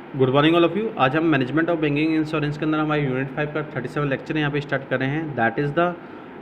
Good morning all of you. आज हम management of banking insurance के अंदर हमारे यूनिट 5 का 37 लेक्चर यहाँ पे स्टार्ट कर रहे हैं। That is the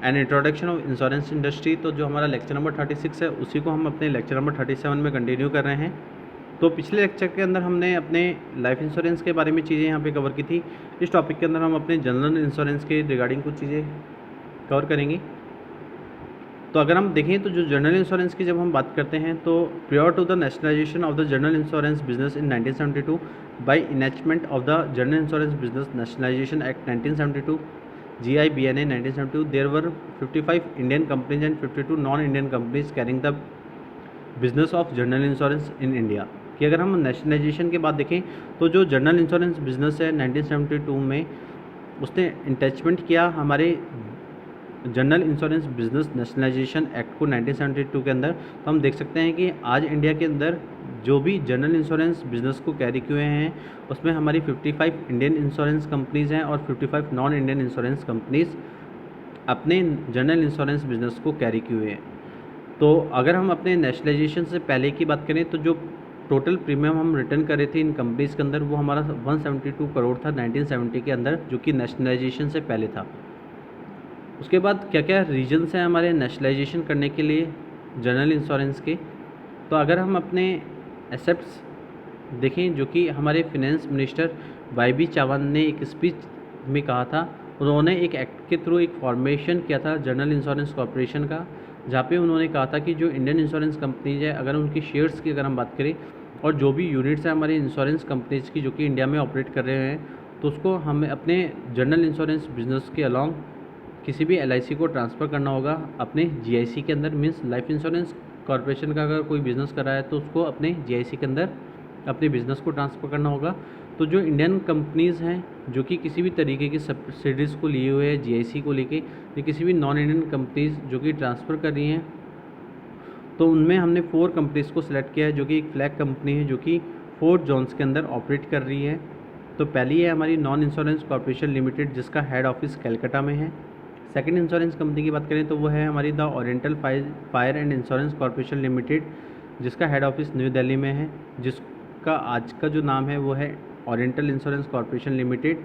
an introduction of insurance industry. तो जो हमारा लेक्चर नंबर 36 है उसी को हम अपने लेक्चर नंबर 37 में कंटिन्यू कर रहे हैं। तो पिछले लेक्चर के अंदर हमने अपने लाइफ इंश्योरेंस के बारे में चीज़ें यहाँ पे कवर की थी। इस टॉपिक के अंदर हम अपने जनरल इंश्योरेंस के रिगार्डिंग कुछ चीज़ें कवर करेंगे। तो अगर हम देखें तो जो जनरल इंश्योरेंस की जब हम बात करते हैं तो prior to the nationalisation of the general insurance business in 1972 by enactment of the general insurance business nationalisation act 1972 GIBNA 1972 there were 55 Indian companies and 52 non Indian companies carrying the business of general insurance in India. कि अगर हम nationalisation के बाद देखें तो जो general insurance business है 1972 में उसने अटैचमेंट किया हमारे general insurance business nationalisation act को 1972 के अंदर। तो हम देख सकते हैं कि आज इंडिया के अंदर जो भी जनरल इंश्योरेंस बिजनेस को कैरी किए हैं उसमें हमारी 55 इंडियन इंश्योरेंस कंपनीज़ हैं और 55 नॉन इंडियन इंश्योरेंस कंपनीज़ अपने जनरल इंश्योरेंस बिजनेस को कैरी किए हुए हैं। तो अगर हम अपने नेशनलाइजेशन से पहले की बात करें तो जो टोटल प्रीमियम हम रिटर्न करे थे इन कंपनीज़ के अंदर वो हमारा 172 करोड़ था 1970 के अंदर, जो कि नेशनलाइजेशन से पहले था। उसके बाद क्या क्या रीजन्स हैं हमारे नेशनलाइजेशन करने के लिए जनरल इंश्योरेंस के। तो अगर हम अपने एसेट्स देखें जो कि हमारे फिनेंस मिनिस्टर YB चावन ने एक स्पीच में कहा था, उन्होंने एक एक्ट के थ्रू एक फॉर्मेशन किया था जनरल इंश्योरेंस कॉर्पोरेशन का, जहाँ पे उन्होंने कहा था कि जो इंडियन इंश्योरेंस कंपनीज है अगर उनकी शेयर्स की अगर हम बात करें और जो भी यूनिट्स हैं हमारी इंश्योरेंस कंपनीज की जो कि इंडिया में ऑपरेट कर रहे हैं तो उसको हमें अपने जनरल इंश्योरेंस बिजनेस के अलॉन्ग किसी भी LIC को ट्रांसफ़र करना होगा अपने GIC के अंदर। मीन्स लाइफ इंश्योरेंस कॉर्पोरेशन का अगर कोई बिज़नेस कर रहा है तो उसको अपने GIC के अंदर अपने बिज़नेस को ट्रांसफ़र करना होगा। तो जो इंडियन कंपनीज़ हैं जो कि किसी भी तरीके की सब्सिडीज़ को लिए हुए हैं GIC को लेके, या किसी भी नॉन इंडियन कंपनीज़ जो कि ट्रांसफ़र कर रही हैं, तो उनमें हमने 4 कंपनीज़ को सिलेक्ट किया है जो कि एक फ्लैग कंपनी है जो कि 4 जोन्स के अंदर ऑपरेट कर रही है। तो पहली है हमारी नॉन इंश्योरेंस कॉर्पोरेशन लिमिटेड जिसका हेड ऑफिस कलकत्ता में है। सेकंड इंश्योरेंस कंपनी की बात करें तो वो है हमारी the oriental fire and insurance corporation limited जिसका हेड ऑफिस न्यू दिल्ली में है, जिसका आज का जो नाम है वो है ओरिएंटल इंश्योरेंस कॉर्पोरेशन लिमिटेड,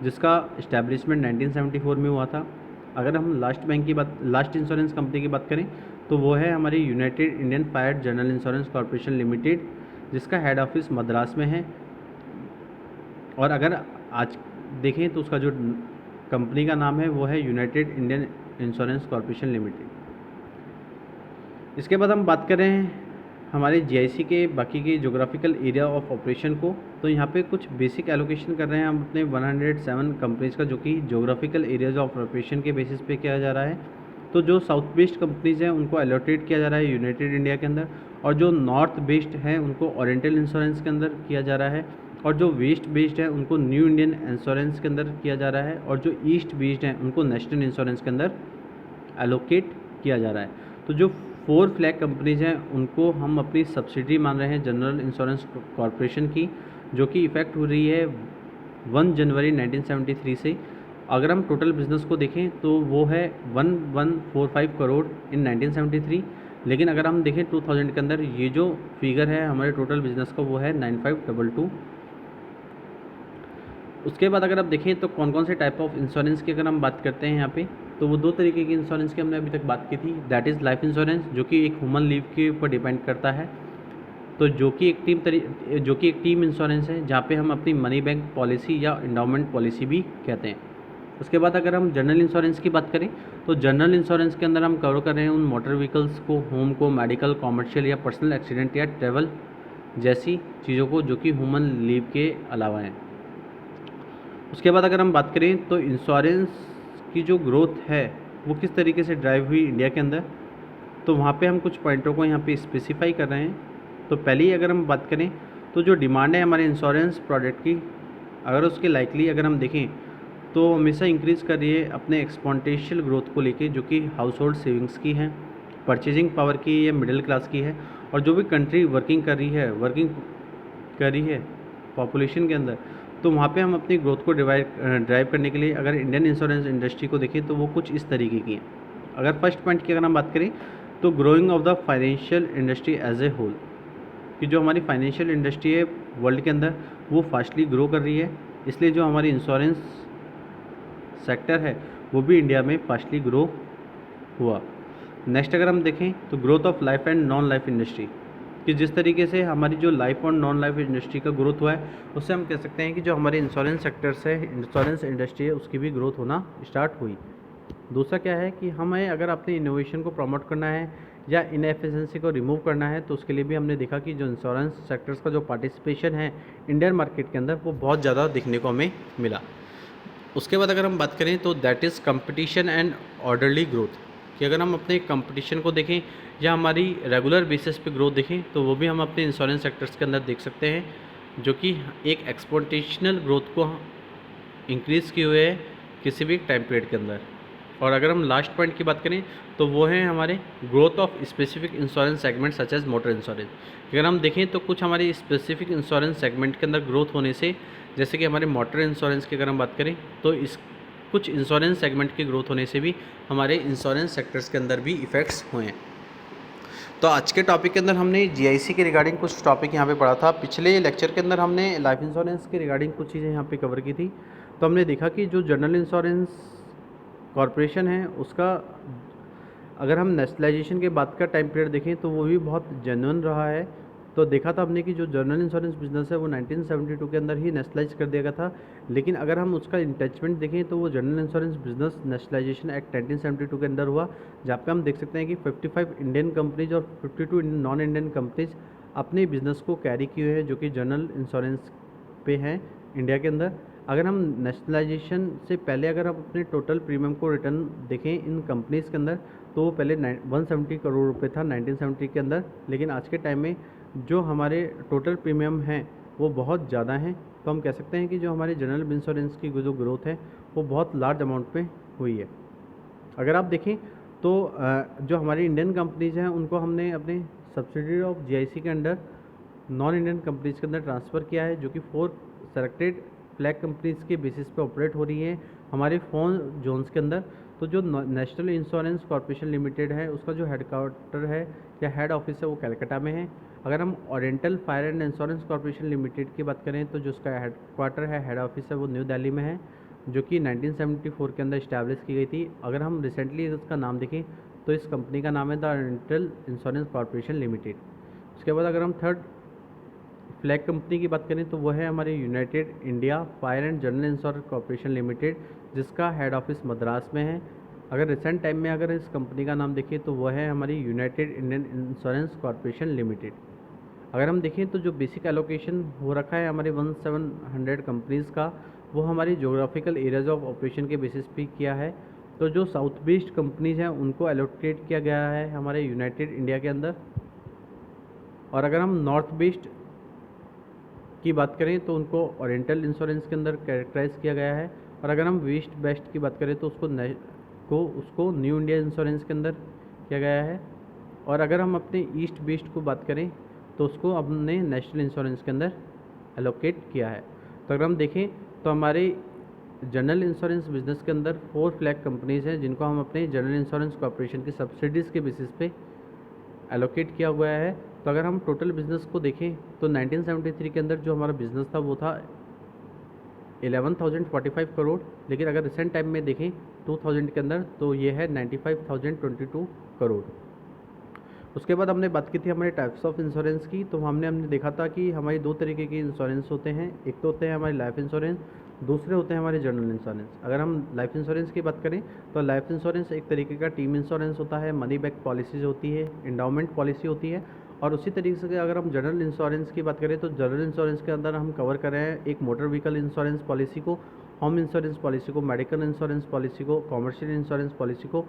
जिसका इस्टेब्लिशमेंट 1974 में हुआ था। अगर हम लास्ट इंश्योरेंस कंपनी की बात करें तो वो है हमारी United Indian fire general insurance corporation limited जिसका हेड ऑफिस मद्रास में है। और अगर आज देखें तो उसका जो कंपनी का नाम है वो है United Indian insurance corporation limited. इसके बाद हम बात करें हमारे GIC के बाकी के जोग्राफिकल एरिया ऑफ ऑपरेशन को, तो यहाँ पे कुछ बेसिक एलोकेशन कर रहे हैं हम अपने 107 कंपनीज़ का जो कि जोग्राफिकल एरियाज ऑफ ऑपरेशन के बेसिस पे किया जा रहा है। तो जो साउथ बेस्ड कंपनीज़ हैं उनको एलोटेट किया जा रहा है यूनाइटेड इंडिया के अंदर, और जो नॉर्थ बेस्ड हैं उनको ओरिएंटल इंश्योरेंस के अंदर किया जा रहा है, और जो वेस्ट बेस्ड है उनको न्यू इंडियन इंश्योरेंस के अंदर किया जा रहा है, और जो ईस्ट बेस्ड हैं उनको नेशनल इंश्योरेंस के अंदर एलोकेट किया जा रहा है। तो जो 4 फ्लैग कंपनीज़ हैं उनको हम अपनी सब्सिडी मान रहे हैं जनरल इंश्योरेंस कॉर्पोरेशन की, जो कि इफ़ेक्ट हो रही है 1 जनवरी 1973 से। अगर हम टोटल बिज़नेस को देखें तो वो है 1145 करोड़ इन 1973, लेकिन अगर हम देखें 2000 के अंदर ये जो फिगर है हमारे टोटल बिज़नेस का वो है 9522। उसके बाद अगर आप देखें तो कौन कौन से टाइप ऑफ इंश्योरेंस की अगर हम बात करते हैं यहाँ पे, तो वो 2 तरीके की इंश्योरेंस की हमने अभी तक बात की थी। दैट इज़ लाइफ इंश्योरेंस जो कि एक ह्यूमन लीव के ऊपर डिपेंड करता है, तो जो कि एक टीम इंश्योरेंस है जहाँ पे हम अपनी मनी बैंक पॉलिसी या इंडोमेंट पॉलिसी भी कहते हैं। उसके बाद अगर हम जनरल इंश्योरेंस की बात करें तो जनरल इंश्योरेंस के अंदर हम कवर कर रहे हैं उन मोटर व्हीकल्स को, होम को, मेडिकल, कॉमर्शियल या पर्सनल एक्सीडेंट या ट्रेवल जैसी चीज़ों को जो कि ह्यूमन लीव के अलावा हैं। उसके बाद अगर हम बात करें तो इंश्योरेंस की जो ग्रोथ है वो किस तरीके से ड्राइव हुई इंडिया के अंदर, तो वहाँ पे हम कुछ पॉइंटों को यहाँ पे स्पेसिफाई कर रहे हैं। तो पहले ही अगर हम बात करें तो जो डिमांड है हमारे इंश्योरेंस प्रोडक्ट की, अगर उसके लाइकली अगर हम देखें तो हमेशा इंक्रीज़ कर रही है अपने एक्सपोनेंशियल ग्रोथ को लेके, जो कि हाउस होल्ड सेविंग्स की है, परचेजिंग पावर की या मिडिल क्लास की है, और जो भी कंट्री वर्किंग कर रही है पॉपुलेशन के अंदर, तो वहाँ पे हम अपनी ग्रोथ को ड्राइव करने के लिए अगर इंडियन इंश्योरेंस इंडस्ट्री को देखें तो वो कुछ इस तरीके की है। अगर फर्स्ट पॉइंट की अगर हम बात करें तो growing of the financial industry as a whole, कि जो हमारी फाइनेंशियल इंडस्ट्री है वर्ल्ड के अंदर वो फास्टली ग्रो कर रही है, इसलिए जो हमारी इंश्योरेंस सेक्टर है वो भी इंडिया में फास्टली ग्रो हुआ। नेक्स्ट अगर हम देखें तो growth of life and non life industry, कि जिस तरीके से हमारी जो लाइफ और नॉन लाइफ इंडस्ट्री का ग्रोथ हुआ है उससे हम कह सकते हैं कि जो हमारे इंश्योरेंस सेक्टर से इंश्योरेंस इंडस्ट्री है उसकी भी ग्रोथ होना स्टार्ट हुई। दूसरा क्या है कि हमें अगर अपने इनोवेशन को प्रमोट करना है या इनएफिशिएंसी को रिमूव करना है तो उसके लिए भी हमने देखा कि जो इंश्योरेंस सेक्टर्स का जो पार्टिसिपेशन है इंडियन मार्केट के अंदर वो बहुत ज़्यादा देखने को हमें मिला। उसके बाद अगर हम बात करें तो that is competition and orderly growth, कि अगर हम अपने कंपटीशन को देखें या हमारी रेगुलर बेसिस पे ग्रोथ देखें तो वो भी हम अपने इंश्योरेंस सेक्टर्स के अंदर देख सकते हैं, जो कि एक एक्सपोर्टेशनल ग्रोथ को इंक्रीज़ किए हुए है किसी भी टाइम पीरियड के अंदर। और अगर हम लास्ट पॉइंट की बात करें तो वो है हमारे growth of specific insurance segment such as motor insurance. अगर हम देखें तो कुछ हमारे स्पेसिफिक इंश्योरेंस सेगमेंट के अंदर ग्रोथ होने से, जैसे कि हमारे मोटर इंश्योरेंस की अगर हम बात करें तो इस कुछ इंश्योरेंस सेगमेंट की ग्रोथ होने से भी हमारे इंश्योरेंस सेक्टर्स के अंदर भी इफ़ेक्ट्स हुए हैं। तो आज के टॉपिक के अंदर हमने जीआईसी के रिगार्डिंग कुछ टॉपिक यहाँ पे पढ़ा था। पिछले लेक्चर के अंदर हमने लाइफ इंश्योरेंस के रिगार्डिंग कुछ चीज़ें यहाँ पे कवर की थी। तो हमने देखा कि जो जनरल इंश्योरेंस कॉरपोरेशन है उसका अगर हम नेशनलाइजेशन के बाद का टाइम पीरियड देखें तो वो भी बहुत जेन्युइन रहा है। तो देखा था हमने कि जो जनरल इंश्योरेंस बिजनेस है वो 1972 के अंदर ही नेशनलाइज कर दिया गया था। लेकिन अगर हम उसका इंटैचमेंट देखें तो वो general insurance business nationalisation act 1972 के अंदर हुआ, जहाँ पे हम देख सकते हैं कि 55 इंडियन कंपनीज और 52 नॉन इंडियन कंपनीज अपने बिजनेस को कैरी किए हुए हैं जो कि जनरल इंश्योरेंस पे हैं इंडिया के अंदर। अगर हम नेशनलाइजेशन से पहले अगर हम अपने टोटल प्रीमियम को रिटर्न देखें इन कंपनीज़ के अंदर तो वो पहले 170 करोड़ रुपए था 1970 के अंदर, लेकिन आज के टाइम में जो हमारे टोटल प्रीमियम हैं वो बहुत ज़्यादा हैं। तो हम कह सकते हैं कि जो हमारे जनरल इंश्योरेंस की जो ग्रोथ है वो बहुत लार्ज अमाउंट पे हुई है। अगर आप देखें तो जो हमारी इंडियन कंपनीज़ हैं उनको हमने अपने सब्सिडरी ऑफ जीआईसी के अंडर नॉन इंडियन कंपनीज़ के अंदर ट्रांसफ़र किया है, जो कि 4 सेलेक्टेड फ्लैग कंपनीज़ के बेसिस पे ऑपरेट हो रही है हमारे 4 जोन्स के अंदर। तो जो नेशनल इंश्योरेंस कॉर्पोरेशन लिमिटेड है उसका जो हेडक्वार्टर है या हेड ऑफिस है वो कलकत्ता में है। अगर हम oriental fire and insurance corporation limited की बात करें तो जो उसका हेडक्वार्टर है हेड ऑफिस है वो न्यू दिल्ली में है, जो कि 1974 के अंदर इस्टेब्लिश की गई थी। अगर हम रिसेंटली उसका नाम देखें तो इस कंपनी का नाम है the oriental insurance corporation limited. उसके बाद अगर हम थर्ड फ्लैग कंपनी की बात करें तो वो है हमारे United India fire and general insurance corporation limited, जिसका हेड ऑफिस मद्रास में है। अगर रिसेंट टाइम में अगर इस कंपनी का नाम देखें तो वो है हमारी United Indian insurance corporation limited. अगर हम देखें तो जो बेसिक एलोकेशन हो रखा है हमारे 1700 कंपनीज़ का वो हमारी जोग्राफिकल एरियाज ऑफ ऑपरेशन के बेसिस पे किया है। तो जो साउथ बेस्ड कंपनीज़ हैं उनको एलोकेट किया गया है हमारे यूनाइटेड इंडिया के अंदर। और अगर हम नॉर्थ बेस्ड की बात करें तो उनको ओरिएंटल इंश्योरेंस के अंदर कैरेक्टराइज किया गया है। और अगर हम वेस्ट बेस्ट की बात करें तो उसको न्यू इंडिया इंश्योरेंस के अंदर किया गया है। और अगर हम अपने ईस्ट वेस्ट को बात करें तो उसको हमने नेशनल इंश्योरेंस के अंदर एलोकेट किया है। तो अगर हम देखें तो हमारे जनरल इंश्योरेंस बिजनेस के अंदर 4 फ्लैग कंपनीज़ हैं जिनको हम अपने जनरल इंश्योरेंस कॉर्पोरेशन की सब्सिडीज़ के बेसिस पे एलोकेट किया हुआ है। तो अगर हम टोटल बिज़नेस को देखें तो 1973 के अंदर जो हमारा बिज़नेस था वो था 11,045 करोड़, लेकिन अगर रिसेंट टाइम में देखें 2000 के अंदर तो ये है 95,022 करोड़। उसके बाद हमने बात की थी हमारे टाइप्स ऑफ इंश्योरेंस की। तो हमने देखा था कि हमारी 2 तरीके के इंश्योरेंस होते हैं, एक तो होते हैं हमारे लाइफ इंश्योरेंस, दूसरे होते हैं हमारे जनरल इंश्योरेंस। अगर हम लाइफ इंश्योरेंस की बात करें तो लाइफ इंश्योरेंस एक तरीके का टीम इंश्योरेंस होता है, मनी बैक पॉलिसीज होती है, इंडाउमेंट पॉलिसी होती है। और उसी तरीके से अगर हम जनरल इंश्योरेंस की बात करें तो जनरल इंश्योरेंस के अंदर हम कवर कर रहे हैं एक मोटर व्हीकल इंश्योरेंस पॉलिसी को, होम इंश्योरेंस पॉलिसी को, मेडिकल इंश्योरेंस पॉलिसी को, कॉमर्शियल इंश्योरेंस पॉलिसी को,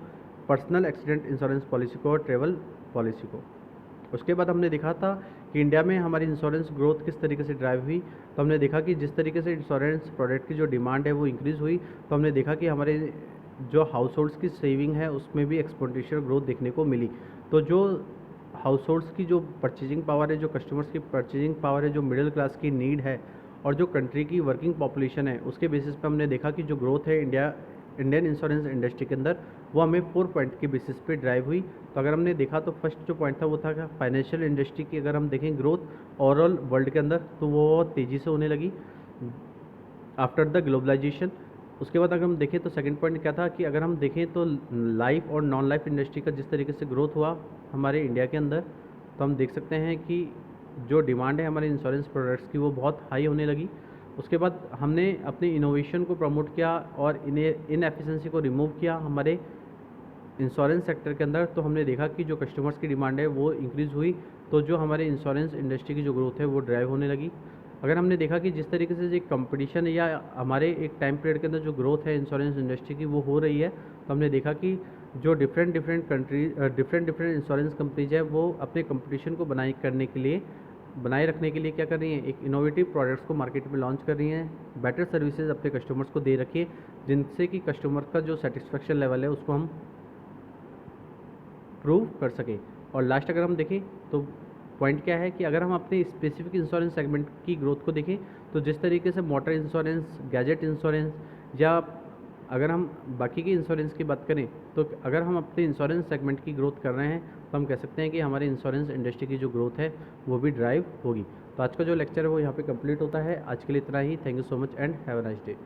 पर्सनल एक्सीडेंट इंश्योरेंस पॉलिसी को और ट्रेवल पॉलिसी को। उसके बाद हमने देखा था कि इंडिया में हमारी इंश्योरेंस ग्रोथ किस तरीके से ड्राइव हुई। तो हमने देखा कि जिस तरीके से इंश्योरेंस प्रोडक्ट की जो डिमांड है वो इंक्रीज़ हुई, तो हमने देखा कि हमारे जो हाउस होल्ड्स की सेविंग है उसमें भी एक्सपोनेंशियल ग्रोथ देखने को मिली। तो जो हाउस होल्ड्स की जो परचेजिंग पावर है, जो कस्टमर्स की परचेजिंग पावर है, जो मिडिल क्लास की नीड है और जो कंट्री की वर्किंग पॉपुलेशन है, उसके बेसिस पे हमने देखा कि जो ग्रोथ है इंडिया इंडियन इंश्योरेंस इंडस्ट्री के अंदर, वो हमें 4 पॉइंट के बेसिस पे ड्राइव हुई। तो अगर हमने देखा तो फर्स्ट जो पॉइंट था वो था कि फाइनेंशियल इंडस्ट्री की अगर हम देखें ग्रोथ ओवरऑल वर्ल्ड के अंदर, तो वो तेज़ी से होने लगी आफ्टर द ग्लोबलाइजेशन। उसके बाद अगर हम देखें तो सेकंड पॉइंट क्या था कि अगर हम देखें तो लाइफ और नॉन लाइफ इंडस्ट्री का जिस तरीके से ग्रोथ हुआ हमारे इंडिया के अंदर, तो हम देख सकते हैं कि जो डिमांड है हमारे इंश्योरेंस प्रोडक्ट्स की वो बहुत हाई होने लगी। उसके बाद हमने अपने इनोवेशन को प्रमोट किया और इनएफिशिएंसी को रिमूव किया हमारे इंश्योरेंस सेक्टर के अंदर। तो हमने देखा कि जो कस्टमर्स की डिमांड है वो इंक्रीज़ हुई, तो जो हमारे इंश्योरेंस इंडस्ट्री की जो ग्रोथ है वो ड्राइव होने लगी। अगर हमने देखा कि जिस तरीके से एक कंपटीशन या हमारे एक टाइम पीरियड के अंदर जो ग्रोथ है इंश्योरेंस इंडस्ट्री की वो हो रही है, तो हमने देखा कि जो डिफरेंट डिफरेंट इंश्योरेंस कंपनीज है वो अपने कंपटीशन को बनाए रखने के लिए क्या कर रही हैं, एक इनोवेटिव प्रोडक्ट्स को मार्केट में लॉन्च कर रही हैं, बेटर सर्विसेज अपने कस्टमर्स को दे रखी है, जिनसे कि कस्टमर का जो सेटिस्फेक्शन लेवल है उसको हम प्रूव कर सकें। और लास्ट अगर हम देखें तो पॉइंट क्या है कि अगर हम अपने स्पेसिफिक इंश्योरेंस सेगमेंट की ग्रोथ को देखें, तो जिस तरीके से मोटर इंश्योरेंस, गैजेट इंश्योरेंस, या अगर हम बाकी के इंश्योरेंस की बात करें, तो अगर हम अपने इंश्योरेंस सेगमेंट की ग्रोथ कर रहे हैं तो हम कह सकते हैं कि हमारे इंश्योरेंस इंडस्ट्री की जो ग्रोथ है वो भी ड्राइव होगी। तो आज का जो लेक्चर है वो यहाँ पे कंप्लीट होता है। आज के लिए इतना ही। Thank you so much and have a nice day.